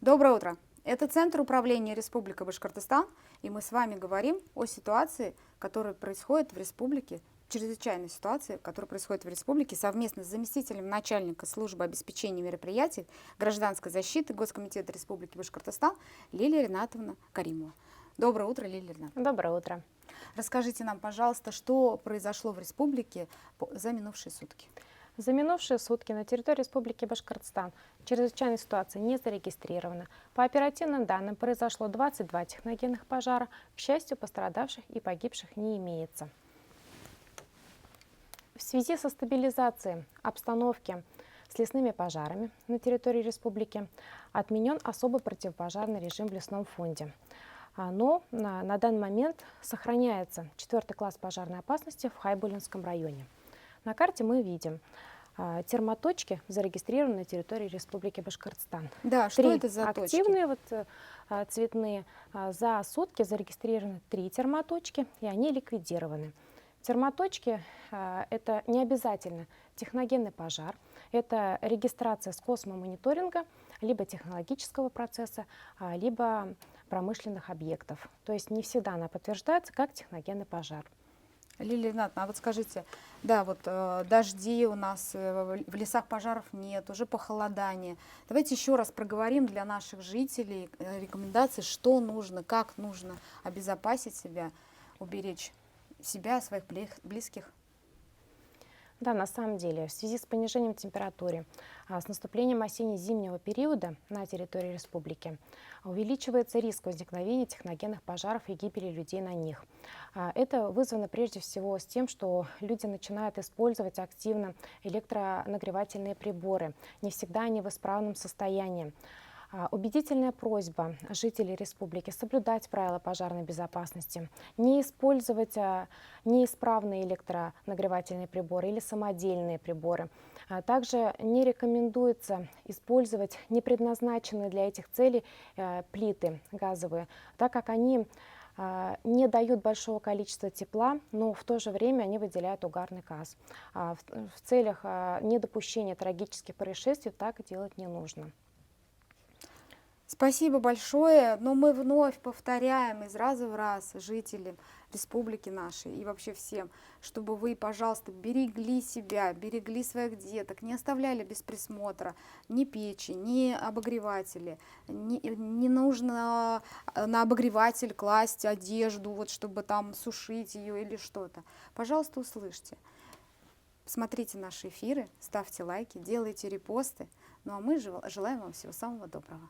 Доброе утро! Это Центр управления Республика Башкортостан, и мы с вами говорим о ситуации, которая происходит в республике, чрезвычайной ситуации, которая происходит в республике совместно с заместителем начальника службы обеспечения мероприятий гражданской защиты Госкомитета Республики Башкортостан Лилия Ринатовна Каримова. Доброе утро, Лилия Ринатовна. Доброе утро. Расскажите нам, пожалуйста, что произошло в республике за минувшие сутки. За минувшие сутки на территории Республики Башкортостан чрезвычайная ситуация не зарегистрирована. По оперативным данным произошло 22 техногенных пожара. К счастью, пострадавших и погибших не имеется. В связи со стабилизацией обстановки с лесными пожарами на территории республики отменен особый противопожарный режим в лесном фонде. Но на данный момент сохраняется 4-й класс пожарной опасности в Хайбулинском районе. На карте мы видим термоточки, зарегистрированные на территории Республики Башкортостан. Да, что это за точки? Активные цветные. За сутки зарегистрированы 3 термоточки, и они ликвидированы. Термоточки это не обязательно техногенный пожар, это регистрация с космомониторинга, либо технологического процесса, либо промышленных объектов. То есть не всегда она подтверждается как техногенный пожар. Лилия Ринатовна, а вот скажите, да, вот дожди у нас, в лесах пожаров нет, уже похолодание. Давайте еще раз проговорим для наших жителей рекомендации, что нужно, как нужно обезопасить себя, уберечь себя, своих близких. Да, на самом деле, в связи с понижением температуры, с наступлением осенне-зимнего периода на территории республики увеличивается риск возникновения техногенных пожаров и гибели людей на них. Это вызвано прежде всего с тем, что люди начинают использовать активно электронагревательные приборы. Не всегда они в исправном состоянии. Убедительная просьба жителей республики соблюдать правила пожарной безопасности, не использовать неисправные электронагревательные приборы или самодельные приборы. Также не рекомендуется использовать непредназначенные для этих целей плиты газовые, так как они не дают большого количества тепла, но в то же время они выделяют угарный газ. В целях недопущения трагических происшествий так делать не нужно. Спасибо большое, но мы вновь повторяем из раза в раз жителям республики нашей и вообще всем, чтобы вы, пожалуйста, берегли себя, берегли своих деток, не оставляли без присмотра ни печи, ни обогреватели, не нужно на обогреватель класть одежду, вот, чтобы там сушить ее или что-то. Пожалуйста, услышьте. Смотрите наши эфиры, ставьте лайки, делайте репосты. Ну а мы желаем вам всего самого доброго.